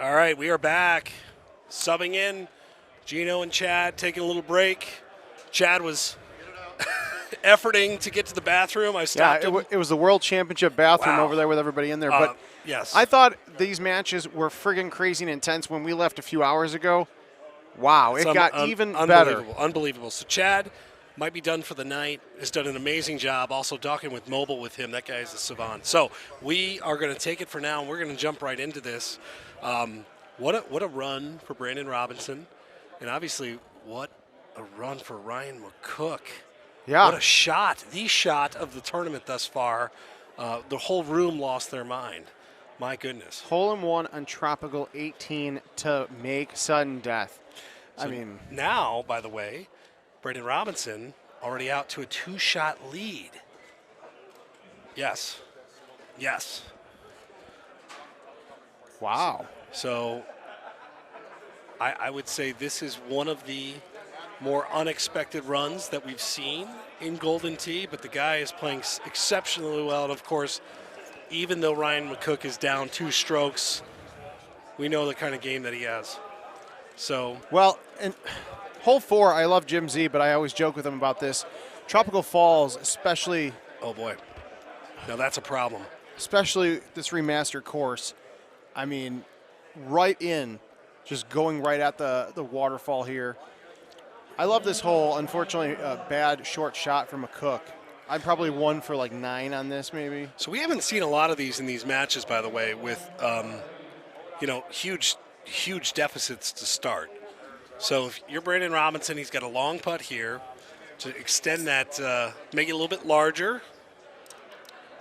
All right, we are back. Subbing in, Gino and Chad taking a little break. Chad was efforting to get to the bathroom. I stopped him. It was the World Championship bathroom Wow. over there with everybody in there. But yes, I thought these matches were friggin' crazy and intense when we left a few hours ago. Wow, it got even better. Unbelievable. So Chad might be done for the night. Has done an amazing job. Also talking with Mobile with him. That guy is a savant. So we are going to take it for now, and we're going to jump right into this. What a run for Brandon Robinson, and obviously what a run for Ryan McCook. Yeah. What a shot. The shot of the tournament thus far. The whole room lost their mind. My goodness. Hole in one on Tropical 18 to make sudden death. So now, by the way, Brandon Robinson already out to a 2-shot lead. Yes. Yes. Wow. So I would say this is one of the more unexpected runs that we've seen in Golden Tee, but the guy is playing exceptionally well. And, of course, even though Ryan McCook is down 2 strokes, we know the kind of game that he has. So well, and hole 4, I love Jim Z, but I always joke with him about this. Tropical Falls, especially. Oh, boy. Now that's a problem. Especially this remastered course. I mean, right in, just going right at the waterfall here. I love this hole. Unfortunately, a bad short shot from McCook. I'm probably 1 for like 9 on this, maybe. So we haven't seen a lot of these in these matches, by the way, with huge deficits to start. So if you're Brandon Robinson, he's got a long putt here to extend that, make it a little bit larger.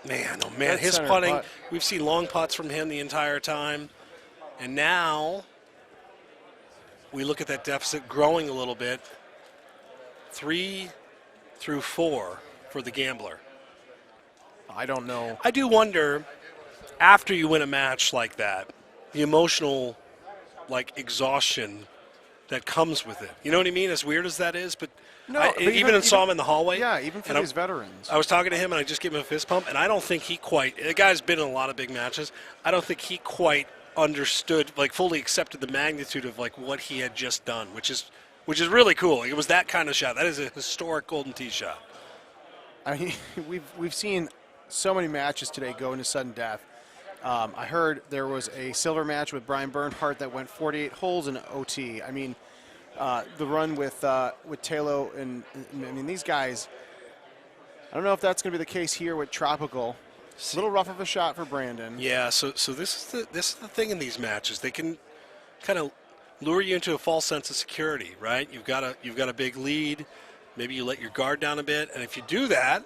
Man, oh man, his putting, we've seen long putts from him the entire time. And now we look at that deficit growing a little bit. 3 through 4 for the gambler. I don't know. I do wonder, after you win a match like that, the emotional, exhaustion that comes with it. You know what I mean? As weird as that is, but even saw him in the hallway. Yeah, even for these veterans. I was talking to him, and I just gave him a fist pump, and I don't think the guy's been in a lot of big matches. I don't think he quite understood, fully accepted the magnitude of, what he had just done, which is really cool. It was that kind of shot. That is a historic Golden Tee shot. I mean, we've seen so many matches today go into sudden death. I heard there was a silver match with Brian Bernhardt that went 48 holes in OT. I mean, the run with Tayloe and I mean these guys. I don't know if that's going to be the case here with Tropical. A little rough of a shot for Brandon. Yeah. So this is the thing in these matches. They can kind of lure you into a false sense of security, right? You've got a big lead. Maybe you let your guard down a bit, and if you do that,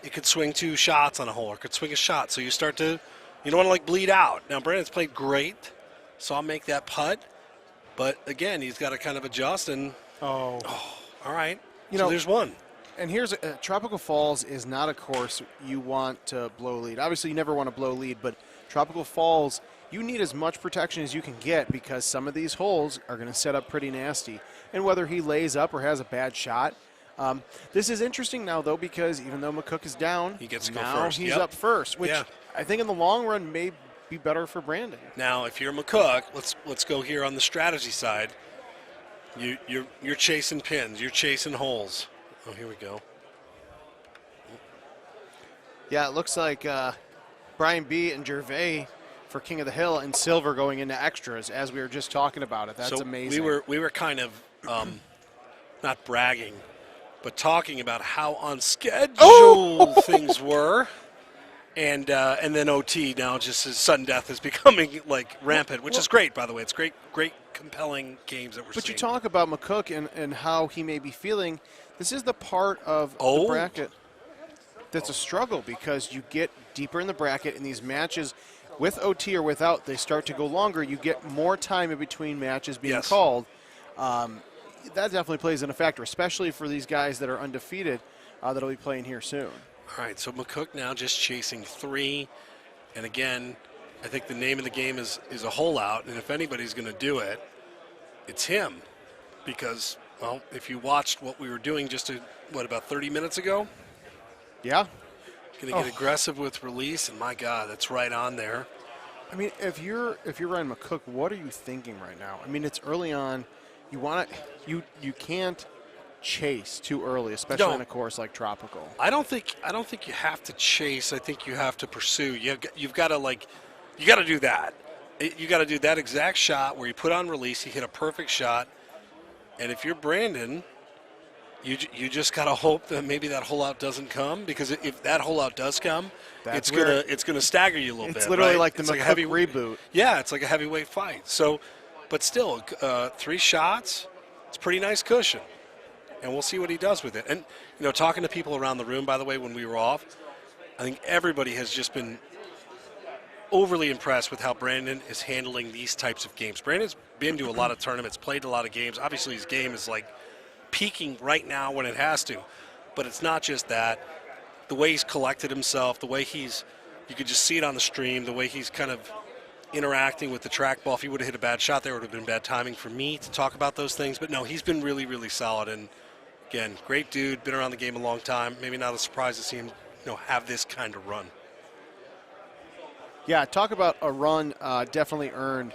it could swing 2 shots on a hole, or it could swing a shot. So you don't want to bleed out. Now Brandon's played great, so I'll make that putt. But again, he's got to kind of adjust and. Oh, all right. There's one. And here's Tropical Falls is not a course you want to blow lead. Obviously, you never want to blow lead, but Tropical Falls, you need as much protection as you can get because some of these holes are going to set up pretty nasty. And whether he lays up or has a bad shot, this is interesting now though because even though McCook is down, he gets to go now first. He's up first, which I think in the long run may be better for Brandon. Now, if you're McCook, let's go here on the strategy side. You're chasing pins. You're chasing holes. Oh, here we go. Yeah, it looks like Brian B. and Gervais for King of the Hill and silver going into extras as we were just talking about it. That's amazing. We were kind of not bragging, but talking about how on schedule things were. And then OT now just as sudden death is becoming rampant, which is great, by the way. It's great, compelling games that we're seeing. But you talk about McCook and how he may be feeling. This is the part of the bracket that's a struggle because you get deeper in the bracket in these matches with OT or without, they start to go longer. You get more time in between matches being called. That definitely plays in a factor, especially for these guys that are undefeated that'll be playing here soon. All right, so McCook now just chasing 3. And again, I think the name of the game is a hole out. And if anybody's going to do it, it's him. Because, well, if you watched what we were doing just about 30 minutes ago? Yeah. Going to get aggressive with release. And, my God, that's right on there. I mean, if you're Ryan McCook, what are you thinking right now? I mean, it's early on. You can't chase too early, especially in a course like Tropical. I don't think you have to chase. I think you have to pursue. You've got to do that. You got to do that exact shot where you put on release, you hit a perfect shot, and if you're Brandon, you just got to hope that maybe that hole out doesn't come, because if that hole out does come, it's gonna stagger you a little bit. It's literally right? like the it's McCook like a heavy reboot. Yeah, it's like a heavyweight fight. So, but still, 3 shots, it's a pretty nice cushion, and we'll see what he does with it. And talking to people around the room, by the way, when we were off, I think everybody has just been overly impressed with how Brandon is handling these types of games. Brandon's been to a lot of tournaments, played a lot of games. Obviously, his game is like peaking right now when it has to, but it's not just that. The way he's collected himself, the way you could just see it on the stream, the way he's kind of interacting with the trackball. If he would have hit a bad shot, there would have been bad timing for me to talk about those things. But no, he's been really, really solid. And again, great dude, been around the game a long time. Maybe not a surprise to see him, have this kind of run. Yeah, talk about a run definitely earned.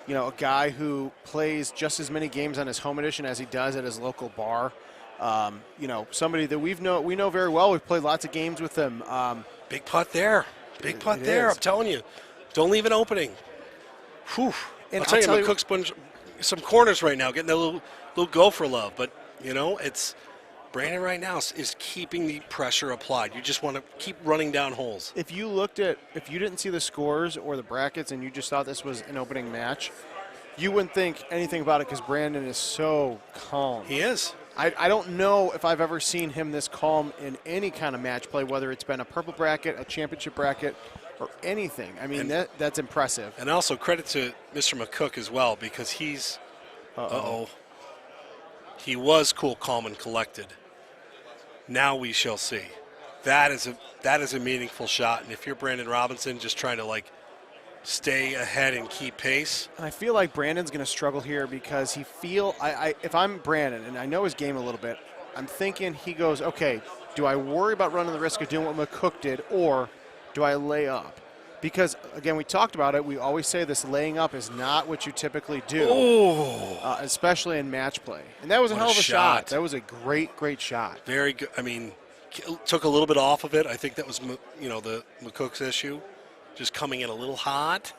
A guy who plays just as many games on his home edition as he does at his local bar. Somebody that we know very well. We've played lots of games with him. Big putt there. Big putt there. I'm telling you. Don't leave an opening. Whew. And I'll tell you, McCook's putting some corners right now, getting a little gopher love. But, it's Brandon right now is keeping the pressure applied. You just want to keep running down holes. If you didn't see the scores or the brackets and you just thought this was an opening match, you wouldn't think anything about it because Brandon is so calm. He is. I don't know if I've ever seen him this calm in any kind of match play, whether it's been a purple bracket, a championship bracket, or anything. I mean, that's impressive. And also credit to Mr. McCook as well, because he's he was cool, calm, and collected. Now we shall see. That is a meaningful shot. And if you're Brandon Robinson, just trying to stay ahead and keep pace. And I feel like Brandon's going to struggle here because if I'm Brandon and I know his game a little bit, I'm thinking he goes, okay, do I worry about running the risk of doing what McCook did, or do I lay up? Because, again, we talked about it. We always say this laying up is not what you typically do, especially in match play. And that was a hell of a shot. That was a great, great shot. Very good. I mean, took a little bit off of it. I think that was, the McCook's issue, just coming in a little hot.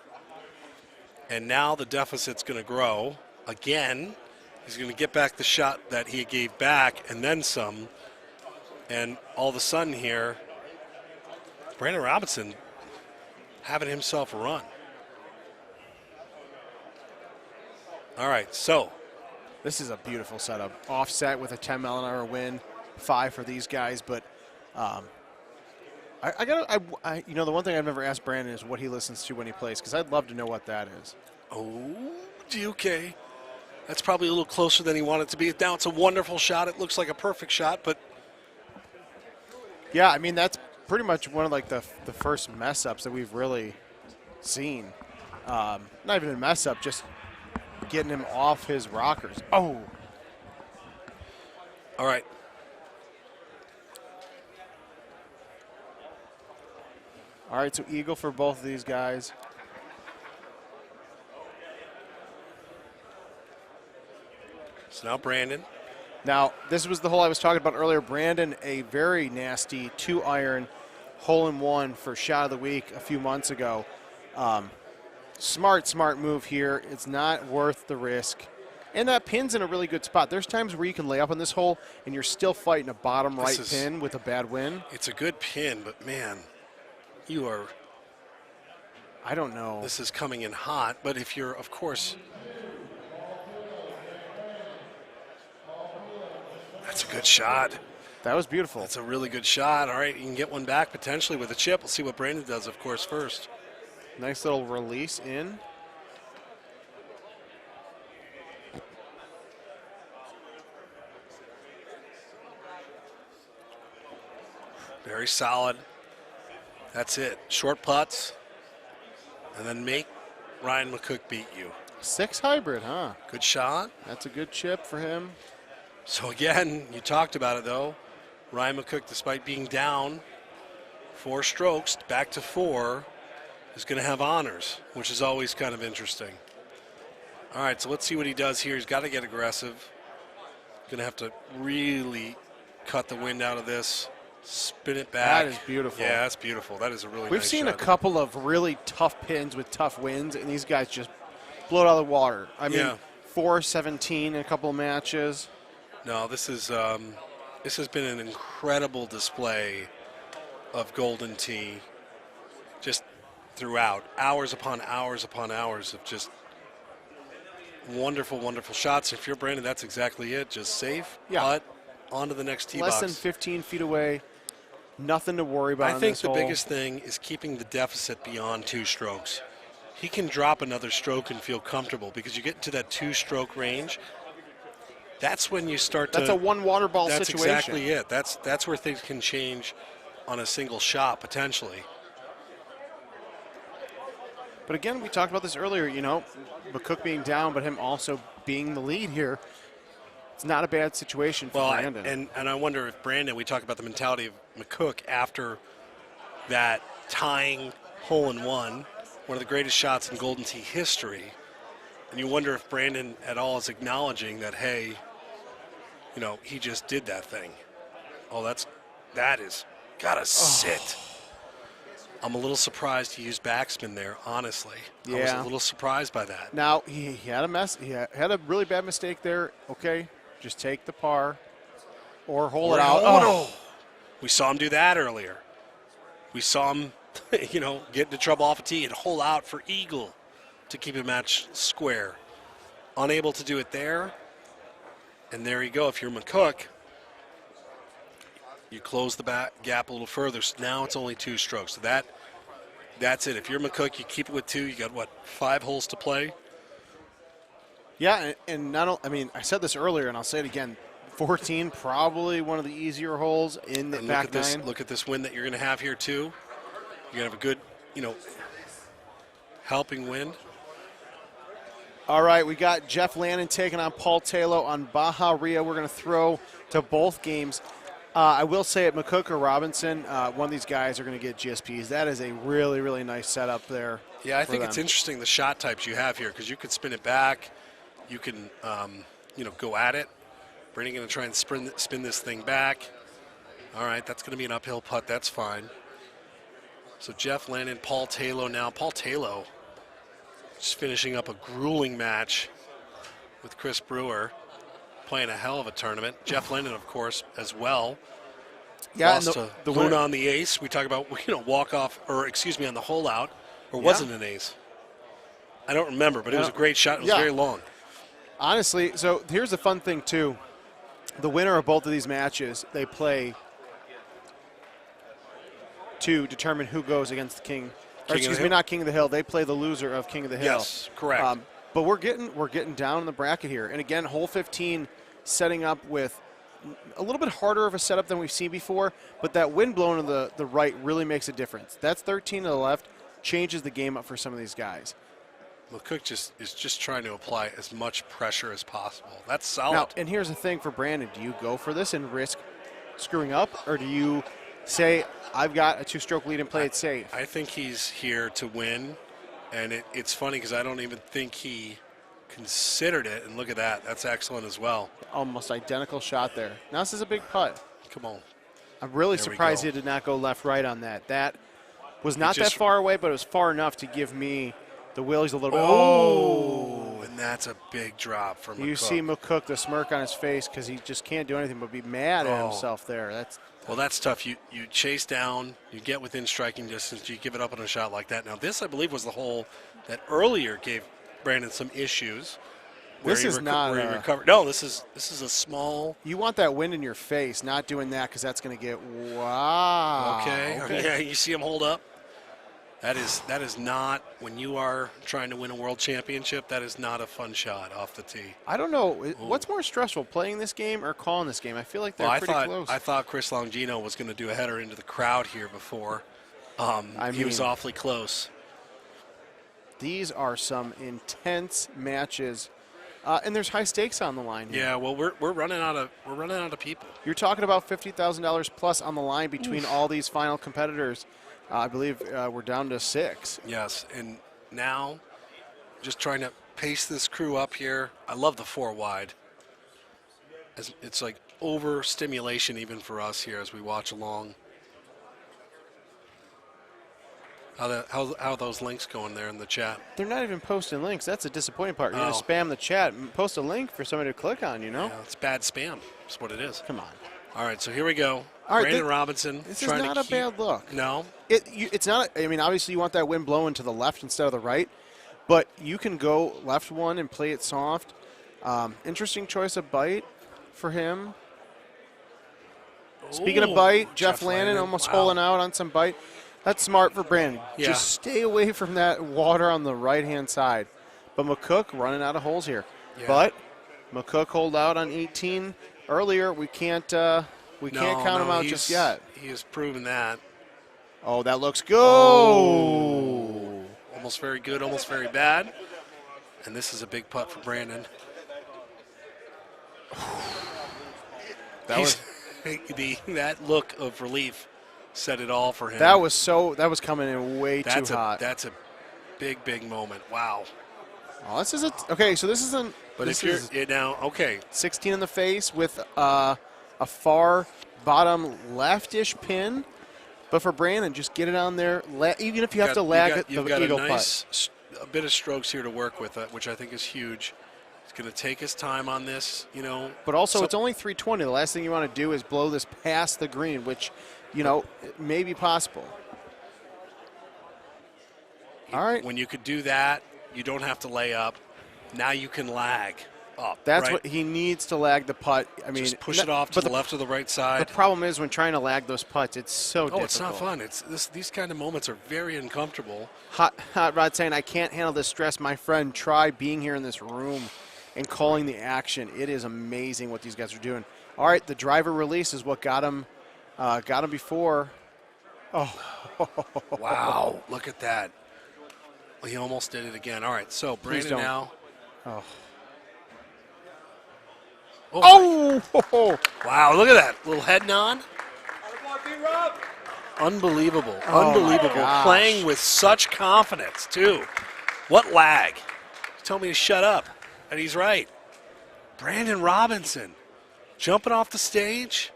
And now the deficit's going to grow. Again, he's going to get back the shot that he gave back and then some. And all of a sudden here, Brandon Robinson having himself a run. All right, so. This is a beautiful setup. Offset with a 10 mile an hour wind, 5 for these guys. But the one thing I've never asked Brandon is what he listens to when he plays, because I'd love to know what that is. Oh, okay. That's probably a little closer than he wanted to be. Now it's a wonderful shot. It looks like a perfect shot, but. Yeah, I mean, that's pretty much one of the first mess ups that we've really seen. Not even a mess up, just getting him off his rockers. Oh. All right. All right, so eagle for both of these guys. So now Brandon. Now, this was the hole I was talking about earlier. Brandon, a very nasty 2-iron hole-in-one for shot of the week a few months ago. Smart move here. It's not worth the risk. And that pin's in a really good spot. There's times where you can lay up on this hole and you're still fighting a bottom right pin with a bad wind. It's a good pin, but man, you are. I don't know. This is coming in hot, but if you're, of course. That's a good shot. That was beautiful. That's a really good shot. All right, you can get one back potentially with a chip. We'll see what Brandon does, of course, first. Nice little release in. Very solid. That's it. Short putts, and then make Ryan McCook beat you. 6 hybrid, huh? Good shot. That's a good chip for him. So again, you talked about it though. Ryan McCook, despite being down 4 strokes, back to 4, is going to have honors, which is always kind of interesting. All right, so let's see what he does here. He's got to get aggressive. Going to have to really cut the wind out of this, spin it back. That is beautiful. Yeah, that's beautiful. That is a really nice shot. We've seen a couple of really tough pins with tough winds, and these guys just blow it out of the water. I mean, 4-17 in a couple of matches. No, this has been an incredible display of Golden Tee just throughout. Hours upon hours upon hours of just wonderful, wonderful shots. If you're Brandon, that's exactly it. Just safe, putt, on to the next tee box. Less than 15 feet away. Nothing to worry about. I think the biggest thing is keeping the deficit beyond 2 strokes. He can drop another stroke and feel comfortable because you get into that 2-stroke range. That's when you start to. That's a one water ball that's situation. That's exactly it. That's where things can change on a single shot potentially. But again, we talked about this earlier. You know, McCook being down, but him also being the lead here. It's not a bad situation for Brandon. And I wonder if Brandon. We talk about the mentality of McCook after that tying hole-in-one, one of the greatest shots in Golden Tee history. And you wonder if Brandon at all is acknowledging that, hey, you know, he just did that thing. Oh, that is gotta sit. I'm a little surprised he used backspin there, honestly. Yeah. I was a little surprised by that. Now, he had a really bad mistake there. Okay, just take the par or hole it out. Oh. We saw him do that earlier. We saw him, you know, get into trouble off a tee and hole out for eagle to keep a match square. Unable to do it there. And there you go. If you're McCook, you close the back gap a little further. So now it's only 2 strokes. So that's it. If you're McCook, you keep it with 2. You got, what, 5 holes to play? Yeah, and not. I mean, I said this earlier, and I'll say it again. 14, probably one of the easier holes in the back nine. Look at this wind that you're going to have here, too. You're going to have a good, you know, helping wind. All right, we got Jeff Lannen taking on Paul Tayloe on Bahia. We're going to throw to both games. I will say at McCook or Robinson, one of these guys are going to get GSPs. That is a really, really nice setup there. Yeah, I think it's interesting the shot types you have here because you could spin it back. You can, you know, go at it. Brandon going to try and spin this thing back. All right, that's going to be an uphill putt. That's fine. So Jeff Lannen, Paul Tayloe now. Paul Tayloe just finishing up a grueling match with Chris Brewer, playing a hell of a tournament. Jeff Lannen, of course, as well. Yeah, lost to Luna on the ace. We talk about, you know, walk off, or excuse me, on the hole out, or wasn't an ace. I don't remember, but it was a great shot. It was very long. Honestly, so here's the fun thing too. The winner of both of these matches, they play to determine who goes against the King. Or excuse me, not King of the Hill. They play the loser of King of the Hill. Yes, correct. But we're getting down in the bracket here. And again, hole 15 setting up with a little bit harder of a setup than we've seen before, but that wind blowing to the right really makes a difference. That's 13 to the left, changes the game up for some of these guys. McCook is just trying to apply as much pressure as possible. That's solid. Now, and here's the thing for Brandon. Do you go for this and risk screwing up, or do you say, I've got a 2-stroke lead and play it safe? I think he's here to win, and it's funny because I don't even think he considered it, and look at that. That's excellent as well. Almost identical shot there. Now this is a big putt. Come on. I'm really surprised he did not go left-right on that. That was not that far away, but it was far enough to give me the willies a little bit. Oh, and that's a big drop for McCook. You see McCook, the smirk on his face, because he just can't do anything but be mad at himself there. That's tough. You chase down, you get within striking distance, you give it up on a shot like that. Now, this, I believe, was the hole that earlier gave Brandon some issues. This is not where he recovered. No, this is a small. You want that wind in your face, not doing that, because that's going to get wow. Okay. Yeah, you see him hold up. That is not, when you are trying to win a world championship, that is not a fun shot off the tee. I don't know. What's more stressful, playing this game or calling this game? I feel like they're pretty close. I thought Chris Longino was going to do a header into the crowd here before. He was awfully close. These are some intense matches, and there's high stakes on the line here. Yeah, well, we're running out of people. You're talking about $50,000 plus on the line between all these final competitors. I believe we're down to 6. Yes, and now just trying to pace this crew up here. I love the 4 wide. It's like overstimulation even for us here as we watch along. How are those links going there in the chat? They're not even posting links. That's the disappointing part. You're going Oh. to spam the chat and post a link for somebody to click on, you know? Yeah, it's bad spam. That's what it is. Come on. All right, so here we go. All right, Brandon Robinson. This is trying not to a bad look. No. It's not. I mean, obviously you want that wind blowing to the left instead of the right, but you can go left one and play it soft. Interesting choice of bite for him. Speaking of bite, Jeff Lannen almost holing out on some bite. That's smart for Brandon. Yeah. Just stay away from that water on the right-hand side. But McCook running out of holes here. Yeah. But McCook hold out on 18 earlier. We can't count him out just yet. He has proven that. Oh, that looks good. Oh. Almost very good, almost very bad. And this is a big putt for Brandon. That look of relief said it all for him. That was coming in way too hot. That's a big, big moment. Wow. Oh, this is okay. So this isn't. But this if is you're now, okay. 16 in the face with a far bottom leftish pin. But for Brandon, just get it on there. Even if you have to lag the eagle putt. A bit of strokes here to work with, which I think is huge. He's going to take his time on this, you know. But also, it's only 320. The last thing you want to do is blow this past the green, which, you know, may be possible. All right. When you could do that, you don't have to lay up. Now you can lag up. That's right? what he needs to lag the putt. I mean, just push it off to the left or the right side. The problem is when trying to lag those putts, it's so difficult. It's not fun. These kind of moments are very uncomfortable. Hot Rod saying, I can't handle this stress. My friend, try being here in this room and calling the action. It is amazing what these guys are doing. All right, the driver release is what got him before. Oh. Wow, look at that. Well, he almost did it again. All right, so Brandon now. Oh. Wow, look at that. Little head nod. Unbelievable. Unbelievable. Playing with such confidence, too. What lag? He told me to shut up, and he's right. Brandon Robinson jumping off the stage,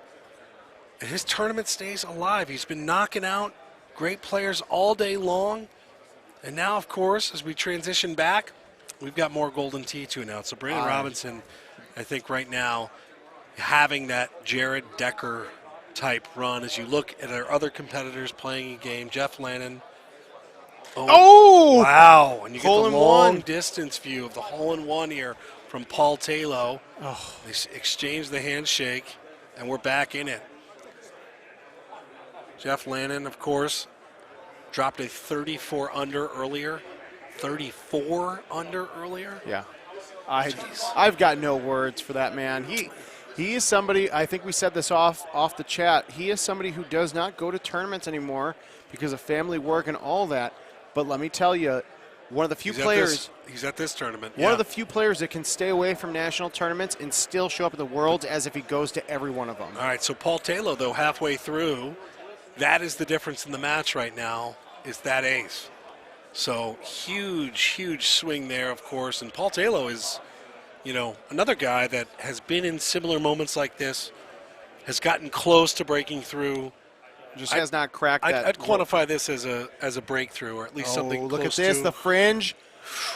and his tournament stays alive. He's been knocking out great players all day long. And now, of course, as we transition back, we've got more Golden Tee to announce. So Brandon Robinson, I think right now, having that Jared Decker type run as you look at our other competitors playing a game. Jeff Lannen. Oh! Wow. And you get the long Hole-in-one. distance view of the hole-in-one here from Paul Tayloe. Oh. They exchange the handshake, and we're back in it. Jeff Lannen, of course, dropped a 34 under earlier. 34 under earlier? Yeah. I've got no words for that man. He is somebody, I think we said this off the chat, he is somebody who does not go to tournaments anymore because of family work and all that. But let me tell you, one of the few players. He's at this tournament. One of the few players that can stay away from national tournaments and still show up at the Worlds as if he goes to every one of them. All right, so Paul Tayloe, though, halfway through, that is the difference in the match right now, is that ace. So huge, huge swing there, of course. And Paul Tayloe is, you know, another guy that has been in similar moments like this, has gotten close to breaking through. Just has not cracked that. I'd quantify this as a breakthrough, or at least something close to. Look at this, the fringe.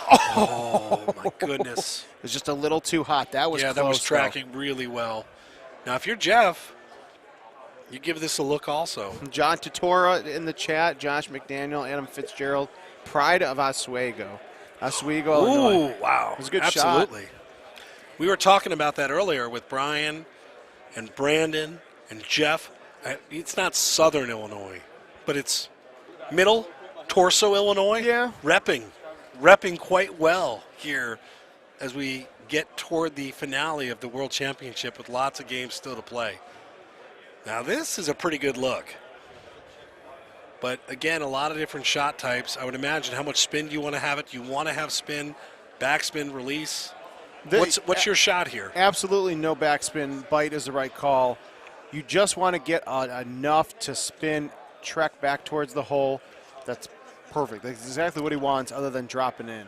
Oh, my goodness. It was just a little too hot. That was close, that was tracking really well. Now, if you're Jeff, you give this a look also. John Totora in the chat, Josh McDaniel, Adam Fitzgerald, pride of Oswego. Oswego, Illinois. Ooh, wow. It was a good Absolutely. shot. We were talking about that earlier with Brian and Brandon and Jeff. It's not southern Illinois, but it's middle, torso Illinois. Yeah. Repping quite well here as we get toward the finale of the World Championship with lots of games still to play. Now this is a pretty good look. But again, a lot of different shot types. I would imagine how much spin do you want to have it? Do you want to have spin, backspin, release? What's your shot here? Absolutely no backspin. Bite is the right call. You just want to get enough to spin trek back towards the hole. That's perfect. That's exactly what he wants, other than dropping in.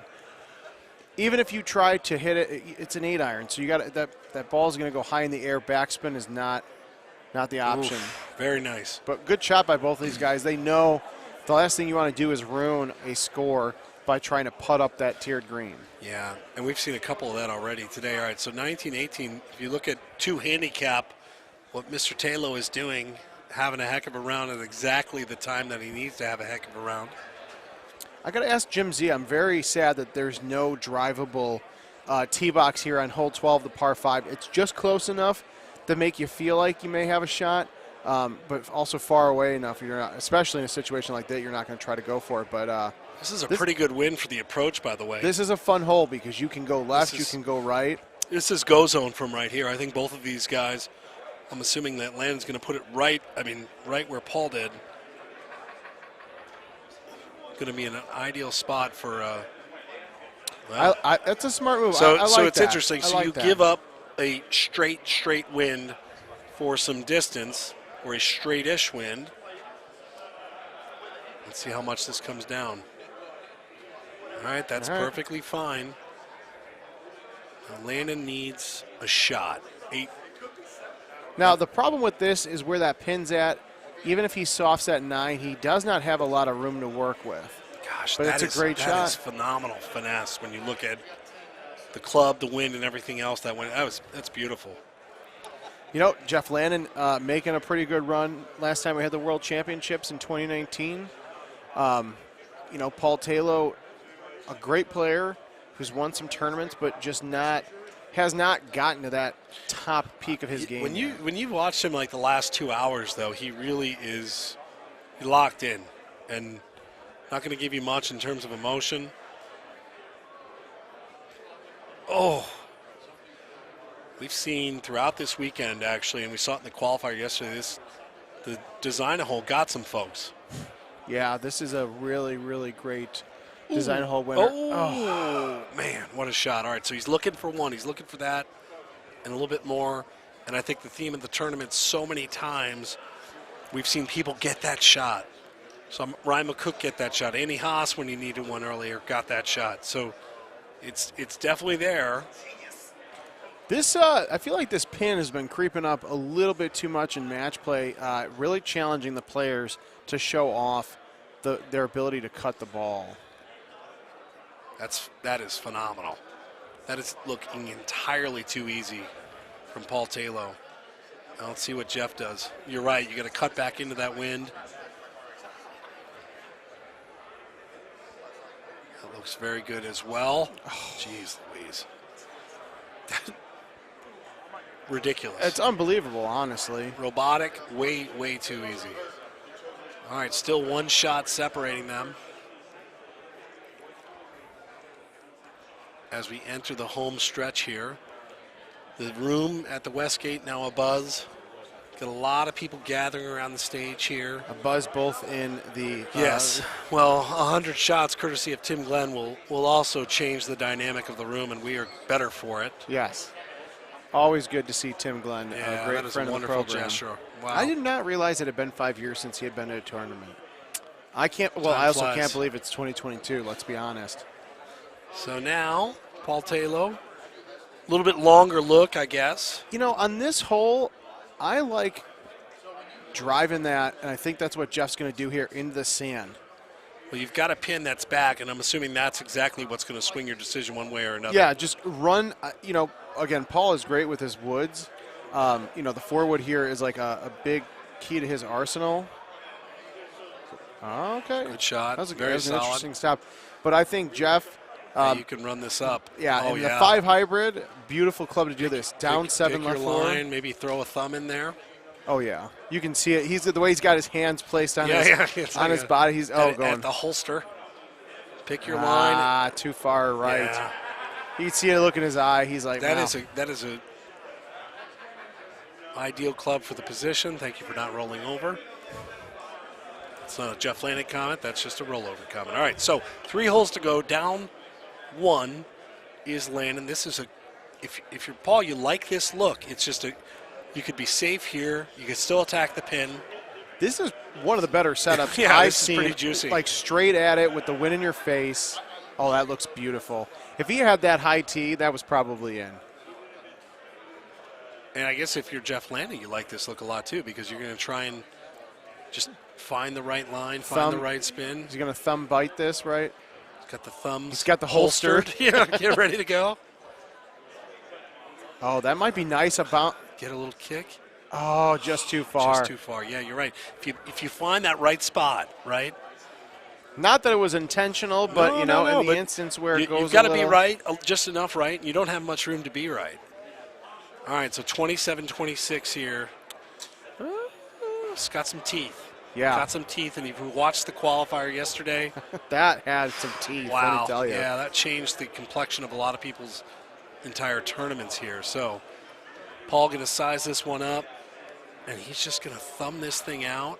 Even if you try to hit it, it's an 8-iron, so you got that ball is going to go high in the air. Backspin is not the option. Oof, very nice. But good shot by both of these guys. They know the last thing you want to do is ruin a score by trying to putt up that tiered green. Yeah, and we've seen a couple of that already today. All right, so 19-18, if you look at 2 handicap, what Mr. Tayloe is doing, having a heck of a round at exactly the time that he needs to have a heck of a round. I got to ask Jim Z, I'm very sad that there's no drivable tee box here on hole 12, the par 5. It's just close enough to make you feel like you may have a shot, but also far away enough. You're not, especially in a situation like that, you're not going to try to go for it. But this is a pretty good win for the approach, by the way. This is a fun hole because you can go left, you can go right. This is go zone from right here. I think both of these guys, I'm assuming that Lannen's going to put it right where Paul did. Going to be in an ideal spot for. That's a smart move. So, I like so it's that. interesting. So you give up a straight wind for some distance, or a straight-ish wind. Let's see how much this comes down. All right, that's perfectly fine. Now Lannen needs a shot. 8. Now the problem with this is where that pin's at. Even if he softs at 9, he does not have a lot of room to work with. Gosh, but it's a great shot. That is phenomenal finesse when you look at the club, the wind, and everything else that went. That's beautiful. You know, Jeff Lannen making a pretty good run. Last time we had the World Championships in 2019. You know, Paul Tayloe, a great player who's won some tournaments, but just has not gotten to that top peak of his game. When you watched him like the last 2 hours, though, he really is locked in and not going to give you much in terms of emotion. Oh, we've seen throughout this weekend, actually, and we saw it in the qualifier yesterday, the design hole got some folks. Yeah, this is a really, really great design hole winner. Oh, man, what a shot. All right, so he's looking for one. He's looking for that and a little bit more. And I think the theme of the tournament, so many times we've seen people get that shot. So Ryan McCook get that shot. Andy Haas, when he needed one earlier, got that shot. So it's definitely there. This I feel like this pin has been creeping up a little bit too much in match play, really challenging the players to show off their ability to cut the ball. That is phenomenal. That is looking entirely too easy from Paul Tayloe. Now let's see what Jeff does. You're right. You got to cut back into that wind. That looks very good as well. Oh, jeez Louise. Ridiculous. It's unbelievable, honestly. Robotic, way too easy. All right, still one shot separating them. As we enter the home stretch here. The room at the Westgate now abuzz. Got a lot of people gathering around the stage here. A buzz both in the... Yes. Well, 100 shots courtesy of Tim Glenn will also change the dynamic of the room, and we are better for it. Yes. Always good to see Tim Glenn, yeah, a great friend of the program. Gesture. Wow. I did not realize it had been 5 years since he had been to a tournament. I also can't believe it's 2022, let's be honest. So now, Paul Tayloe, a little bit longer look, I guess. You know, on this hole, I like driving that, and I think that's what Jeff's going to do here, into the sand. Well, you've got a pin that's back, and I'm assuming that's exactly what's going to swing your decision one way or another. Yeah, just run. You know, again, Paul is great with his woods. You know, the 4-wood here is like a big key to his arsenal. Okay. Good shot. That was very solid. An interesting stop. But I think Jeff... you can run this up. Yeah, the 5 hybrid, beauul club to do this. Down 7 pick left your line, maybe throw a thumb in there. Oh, yeah. You can see it. The way he's got his hands placed on his body. He's going. At the holster. Pick your line. Ah, too far right. Yeah. You can see it look in his eye. He's like, that is a ideal club for the position. Thank you for not rolling over. It's not a Jeff Lannen comment. That's just a rollover comment. All right, so 3 holes to go. Down 1 is Lannen. This is if you're Paul, you like this look. It's just you could be safe here. You could still attack the pin. This is one of the better setups Yeah, I've this is seen. pretty juicy. Like straight at it with the wind in your face. Oh, that looks beautiful. If he had that high tee, that was probably in. And I guess if you're Jeff Lannen, you like this look a lot too, because you're going to try and just find the right line, find the right spin. Is he going to thumb bite this, right? He's got the thumbs. He's got the holstered. Yeah, get ready to go. Oh, that might be nice about. Get a little kick. Oh, just too far. Just too far. Yeah, you're right. If you find that right spot, right? Not that it was intentional, but in the instance where it goes, you've got to be right, just enough right. And you don't have much room to be right. All right, so 27-26 here. It's got some teeth. Yeah, got some teeth. And if you watched the qualifier yesterday, that had some teeth. Wow. Let me tell you. Yeah, that changed the complexion of a lot of people's entire tournaments here. So Paul going to size this one up, and he's just going to thumb this thing out.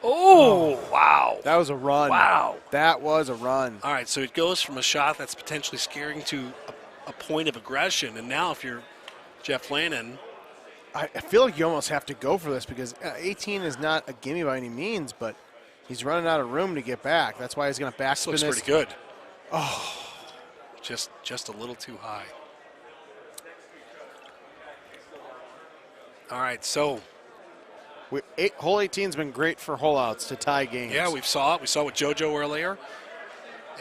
Oh, wow. That was a run. Wow. That was a run. All right, so it goes from a shot that's potentially scaring to a point of aggression. And now if you're Jeff Lannen, I feel like you almost have to go for this because 18 is not a gimme by any means, but he's running out of room to get back. That's why he's going to backspin looks this. pretty good. Oh. Just a little too high. All right, so hole 18's been great for hole outs to tie games. yeah, we saw it. We saw it with JoJo earlier.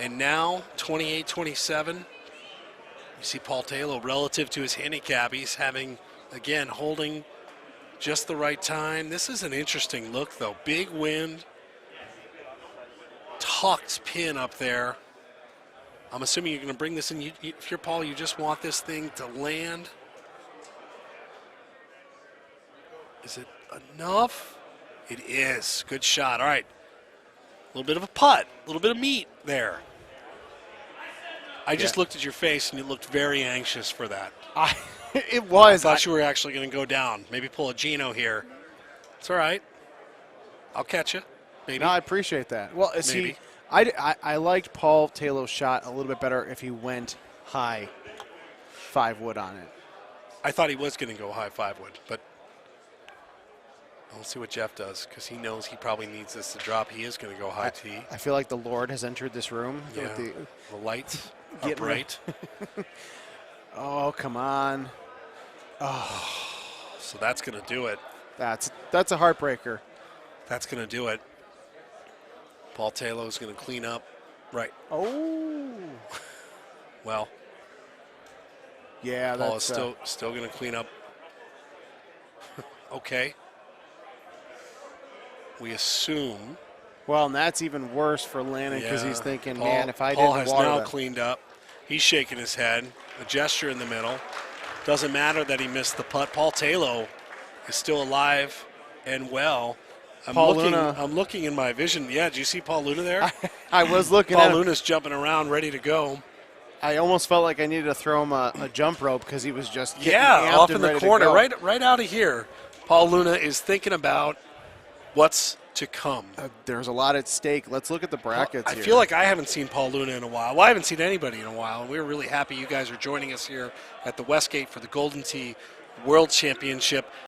And now 28-27. You see Paul Tayloe relative to his handicap. He's having, again, holding just the right time. This is an interesting look, though. Big wind. Tucked pin up there. I'm assuming you're going to bring this in. If you're Paul, you just want this thing to land. Is it enough? It is. Good shot. All right. A little bit of a putt. A little bit of meat there. I just looked at your face, and you looked very anxious for that. It was. I thought you were actually going to go down. Maybe pull a Gino here. It's all right. I'll catch you. Maybe. No, I appreciate that. Well, Maybe. I liked Paul Tayloe's shot a little bit better if he went high 5-wood on it. I thought he was going to go high 5-wood, but we'll see what Jeff does because he knows he probably needs this to drop. He is going to go high tee. I feel like the Lord has entered this room. Yeah, with the lights are Getting bright. Oh, come on. So that's going to do it. That's a heartbreaker. That's going to do it. Paul Tayloe is going to clean up. Right. Oh. Well, yeah, Paul that's is still going to clean up. Okay. We assume. Well, and that's even worse for Lannen because he's thinking, man, if I Paul didn't has water now that. cleaned up. He's shaking his head. A gesture in the middle. Doesn't matter that he missed the putt. Paul Tayloe is still alive and well. I'm looking in my vision. Yeah, did you see Paul Luna there? I was looking Paul at him. Luna's jumping around, ready to go. I almost felt like I needed to throw him a jump rope because he was just getting amped off and in the ready to corner, go. right out of here. Paul Luna is thinking about what's to come. There's a lot at stake. Let's look at the brackets I here. feel like I haven't seen Paul Luna in a while. Well, I haven't seen anybody in a while, and we're really happy you guys are joining us here at the Westgate for the Golden Tee World Championship.